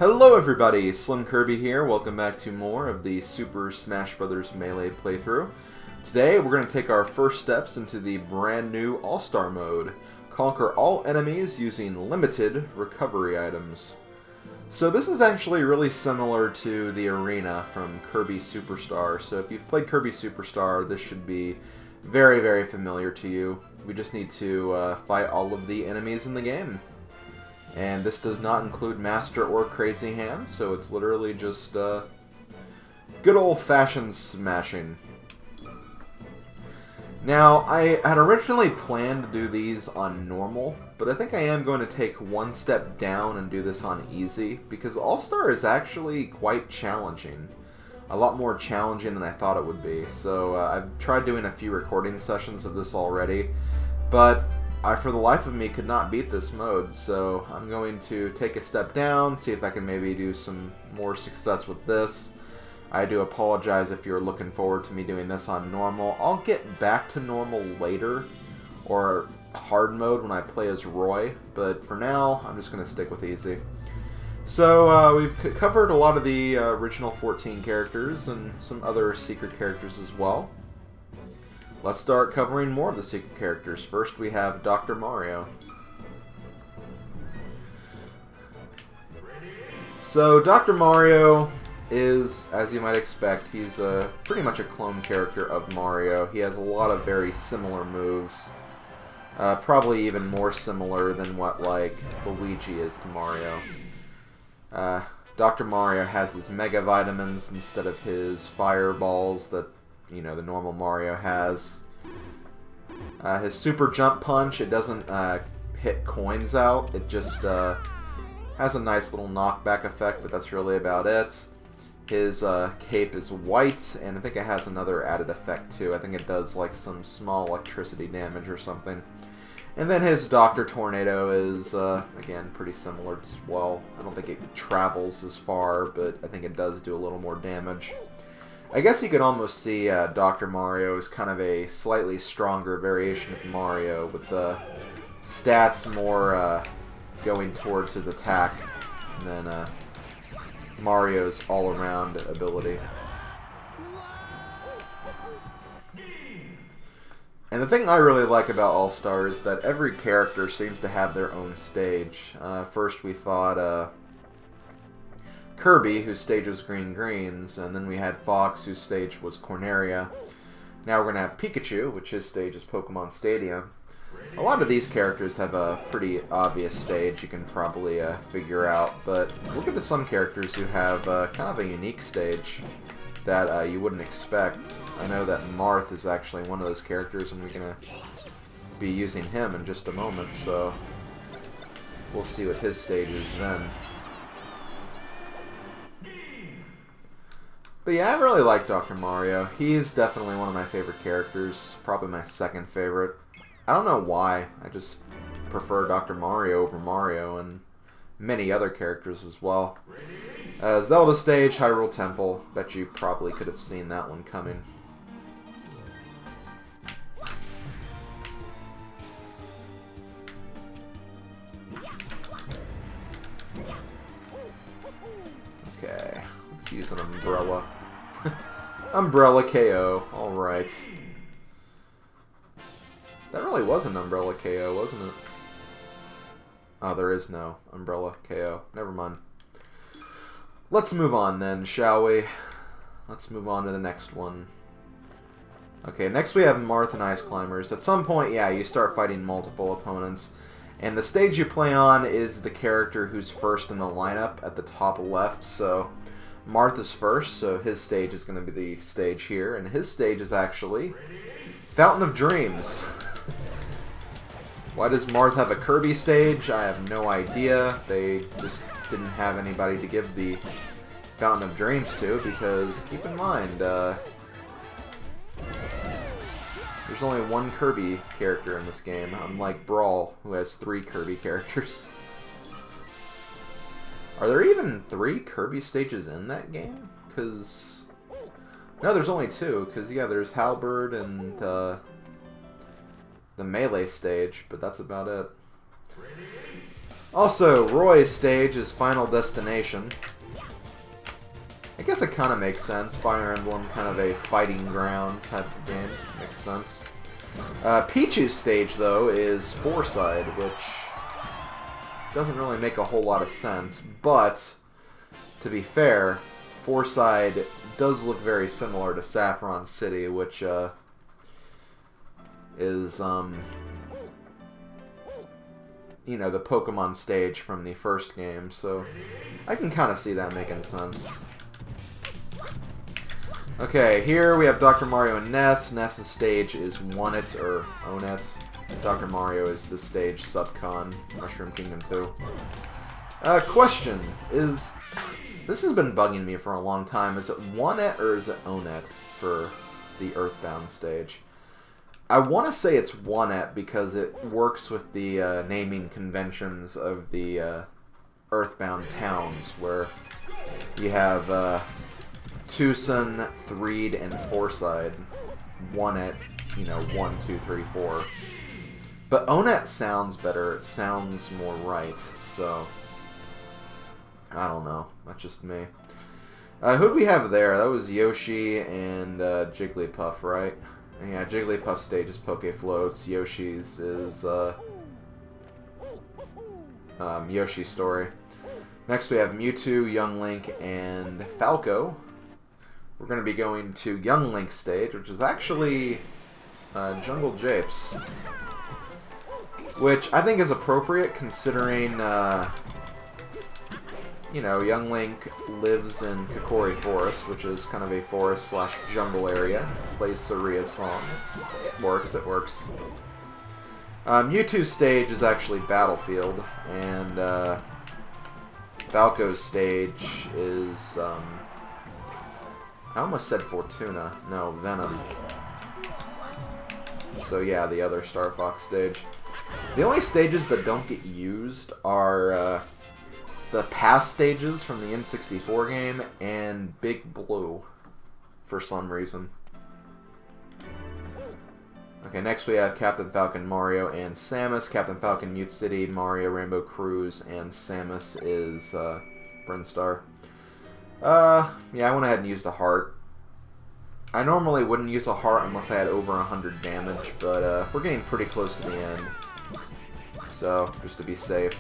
Hello everybody, SlimKirby here. Welcome back to more of the Super Smash Bros. Melee playthrough. Today we're going to take our first steps into the brand new All-Star mode. Conquer all enemies using limited recovery items. So this is actually really similar to the arena from Kirby Superstar. So if you've played Kirby Superstar, this should be very, very familiar to you. We just need to fight all of the enemies in the game. And this does not include Master or Crazy Hands, so it's literally just good old-fashioned smashing. Now, I had originally planned to do these on normal, but I think I am going to take one step down and do this on easy, because All-Star is actually quite challenging. A lot more challenging than I thought it would be. So I've tried doing a few recording sessions of this already, but I, for the life of me, could not beat this mode, so I'm going to take a step down, see if I can maybe do some more success with this. I do apologize if you're looking forward to me doing this on normal. I'll get back to normal later, or hard mode when I play as Roy, but for now, I'm just going to stick with easy. So, we've covered a lot of the original 14 characters, and some other secret characters as well. Let's start covering more of the secret characters. First we have Dr. Mario. So Dr. Mario is, as you might expect, he's pretty much a clone character of Mario. He has a lot of very similar moves. Probably even more similar than what, like, Luigi is to Mario. Dr. Mario has his Mega Vitamins instead of his Fireballs that, you know, the normal Mario has. His Super Jump Punch, it doesn't hit coins out, it just has a nice little knockback effect, but that's really about it. His cape is white, and I think it has another added effect too. I think it does like some small electricity damage or something. And then his Dr. Tornado is, again, pretty similar as well. I don't think it travels as far, but I think it does do a little more damage. I guess you could almost see Dr. Mario as kind of a slightly stronger variation of Mario, with the stats more going towards his attack than Mario's all-around ability. And the thing I really like about All-Star is that every character seems to have their own stage. First we fought Kirby, whose stage was Green Greens, and then we had Fox, whose stage was Corneria. Now we're going to have Pikachu, which his stage is Pokemon Stadium. A lot of these characters have a pretty obvious stage you can probably figure out, but look at some characters who have kind of a unique stage that you wouldn't expect. I know that Marth is actually one of those characters, and we're going to be using him in just a moment, so we'll see what his stage is then. But yeah, I really like Dr. Mario. He's definitely one of my favorite characters, probably my second favorite. I don't know why, I just prefer Dr. Mario over Mario and many other characters as well. Zelda stage, Hyrule Temple. Bet you probably could have seen that one coming. Okay, let's use an umbrella. Umbrella KO, alright. That really was an umbrella KO, wasn't it? Oh, there is no umbrella KO. Never mind. Let's move on then, shall we? Let's move on to the next one. Okay, next we have Marth and Ice Climbers. At some point, yeah, you start fighting multiple opponents. And the stage you play on is the character who's first in the lineup at the top left. So Marth is first, so his stage is going to be the stage here. And his stage is actually Fountain of Dreams. Why does Marth have a Kirby stage? I have no idea. They just didn't have anybody to give the Fountain of Dreams to, because keep in mind, there's only one Kirby character in this game, unlike Brawl, who has 3 Kirby characters. Are there even 3 Kirby stages in that game? Because no, there's only 2, because yeah, there's Halberd and the Melee stage, but that's about it. Also, Roy's stage is Final Destination. I guess it kind of makes sense. Fire Emblem, kind of a fighting ground type of game. Makes sense. Peach's stage, though, is Fourside, which doesn't really make a whole lot of sense. But, to be fair, Fourside does look very similar to Saffron City, which is, you know, the Pokemon stage from the first game, so I can kind of see that making sense. Okay, here we have Dr. Mario and Ness. Ness's stage is Onett, or Onett. Dr. Mario is the stage Subcon, Mushroom Kingdom 2. Question is, this has been bugging me for a long time. Is it Onett or is it Onett for the Earthbound stage? I want to say it's Onett because it works with the naming conventions of the Earthbound towns, where you have Tucson, Threed, and Fourside. Onett, you know, 1, 2, 3, 4. But Onett sounds better. It sounds more right, so I don't know. That's just me. Who'd we have there? That was Yoshi and Jigglypuff, right? Yeah, Jigglypuff's stage is Poke Floats. Yoshi's is Yoshi's Story. Next we have Mewtwo, Young Link, and Falco. We're going to be going to Young Link's stage, which is actually Jungle Japes. Which I think is appropriate considering, you know, Young Link lives in Kokori Forest, which is kind of a forest/jungle area. Plays Saria's song. It works, it works. Mewtwo's stage is actually Battlefield, and Falco's stage is, I almost said Fortuna. No, Venom. So yeah, the other Star Fox stage. The only stages that don't get used are the past stages from the N64 game and Big Blue, for some reason. Okay, next we have Captain Falcon, Mario, and Samus. Captain Falcon, Mute City, Mario, Rainbow Cruise, and Samus is Brinstar. Yeah, I went ahead and used a heart. I normally wouldn't use a heart unless I had over 100 damage, but we're getting pretty close to the end. So, just to be safe.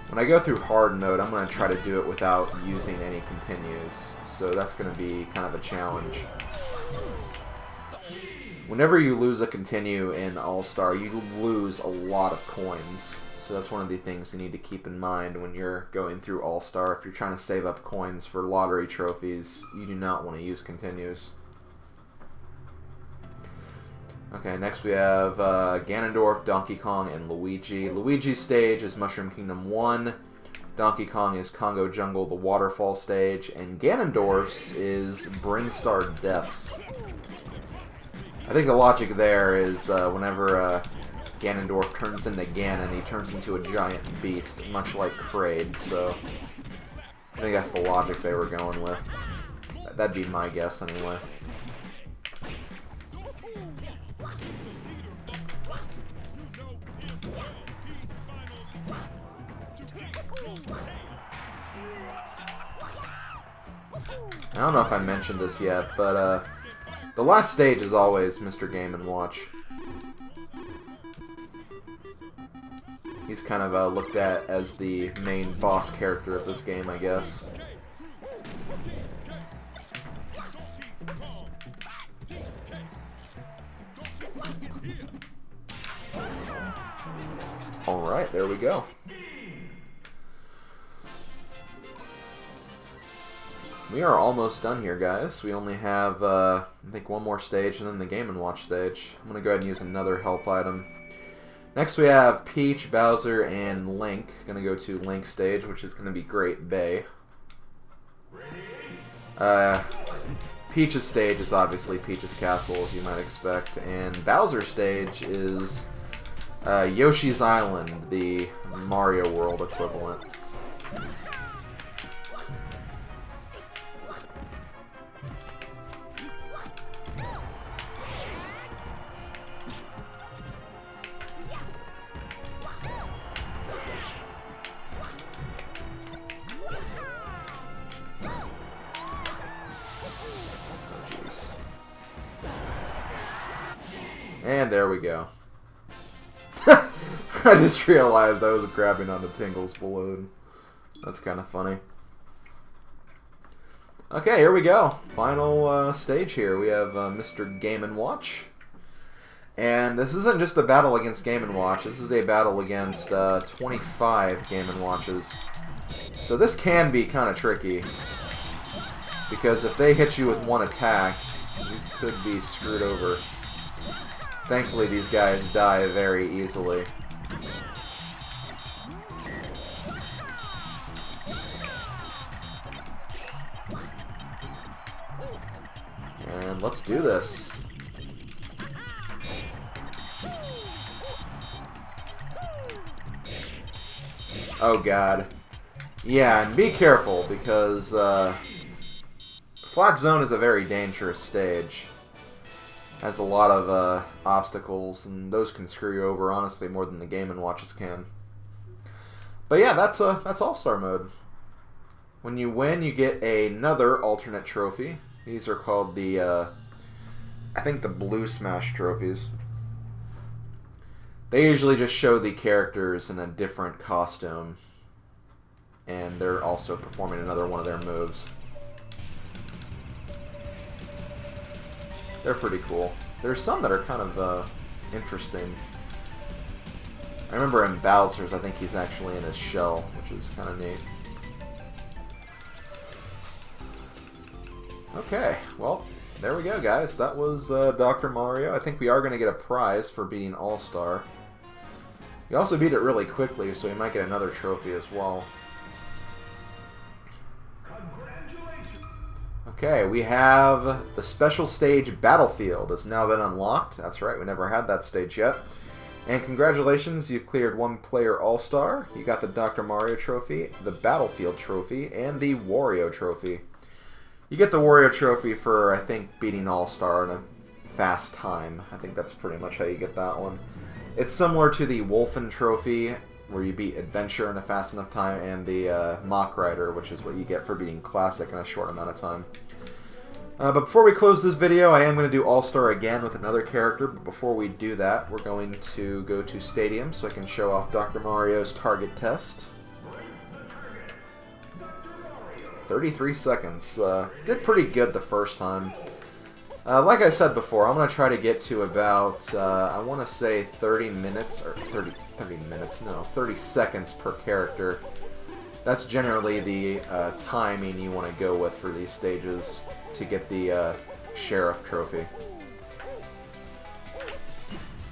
When I go through hard mode, I'm going to try to do it without using any continues. So that's going to be kind of a challenge. Whenever you lose a continue in AllStar, you lose a lot of coins. So that's one of the things you need to keep in mind when you're going through AllStar. If you're trying to save up coins for lottery trophies, you do not want to use continues. Okay, next we have Ganondorf, Donkey Kong, and Luigi. Luigi's stage is Mushroom Kingdom 1. Donkey Kong is Congo Jungle, the waterfall stage. And Ganondorf's is Brinstar Depths. I think the logic there is whenever Ganondorf turns into Ganon, he turns into a giant beast, much like Kraid, so I think that's the logic they were going with. That'd be my guess, anyway. I don't know if I mentioned this yet, but the last stage is always Mr. Game & Watch. He's kind of looked at as the main boss character of this game, I guess. Alright, there we go. We are almost done here, guys. We only have, I think, one more stage and then the Game & Watch stage. I'm going to go ahead and use another health item. Next we have Peach, Bowser, and Link. Going to go to Link's stage, which is going to be Great Bay. Peach's stage is obviously Peach's Castle, as you might expect. And Bowser's stage is Yoshi's Island, the Mario World equivalent. And there we go. I just realized I was grabbing onto Tingle's balloon. That's kind of funny. Okay, here we go. Final stage here. We have Mr. Game & Watch. And this isn't just a battle against Game & Watch. This is a battle against 25 Game & Watches. So this can be kind of tricky. Because if they hit you with one attack, you could be screwed over. Thankfully, these guys die very easily. And let's do this. Oh god. Yeah, and be careful, because Flat Zone is a very dangerous stage. Has a lot of obstacles, and those can screw you over, honestly, more than the Game & Watches can. But yeah, that's All-Star mode. When you win, you get another alternate trophy. These are called the, I think the Blue Smash trophies. They usually just show the characters in a different costume. And they're also performing another one of their moves. They're pretty cool. There's some that are kind of interesting. I remember in Bowser's, I think he's actually in his shell, which is kind of neat. Okay, well, there we go, guys. That was Dr. Mario. I think we are going to get a prize for beating All-Star. You also beat it really quickly, so you might get another trophy as well. Okay, we have the special stage Battlefield has now been unlocked. That's right, we never had that stage yet. And congratulations, you've cleared one player All-Star. You got the Dr. Mario trophy, the Battlefield trophy, and the Wario trophy. You get the Wario trophy for, I think, beating All-Star in a fast time. I think that's pretty much how you get that one. It's similar to the Wolfen trophy, where you beat Adventure in a fast enough time, and the Mock Rider, which is what you get for beating Classic in a short amount of time. But before we close this video, I am going to do All-Star again with another character, but before we do that, we're going to go to Stadium so I can show off Dr. Mario's target test. 33 seconds. Did pretty good the first time. Like I said before, I'm going to try to get to about, I want to say 30 minutes, or 30 minutes, no, 30 seconds per character. That's generally the timing you want to go with for these stages to get the Sheriff Trophy.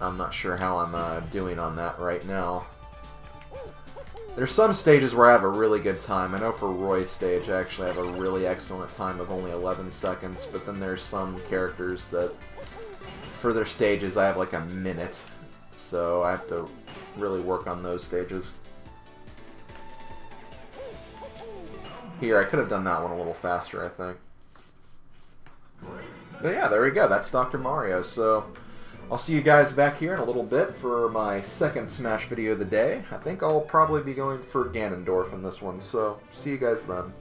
I'm not sure how I'm doing on that right now. There's some stages where I have a really good time. I know for Roy's stage I actually have a really excellent time of only 11 seconds, but then there's some characters that, for their stages, I have like a minute. So I have to really work on those stages. Here, I could have done that one a little faster, I think. But yeah, there we go. That's Dr. Mario. So I'll see you guys back here in a little bit for my second Smash video of the day. I think I'll probably be going for Ganondorf in this one, so see you guys then.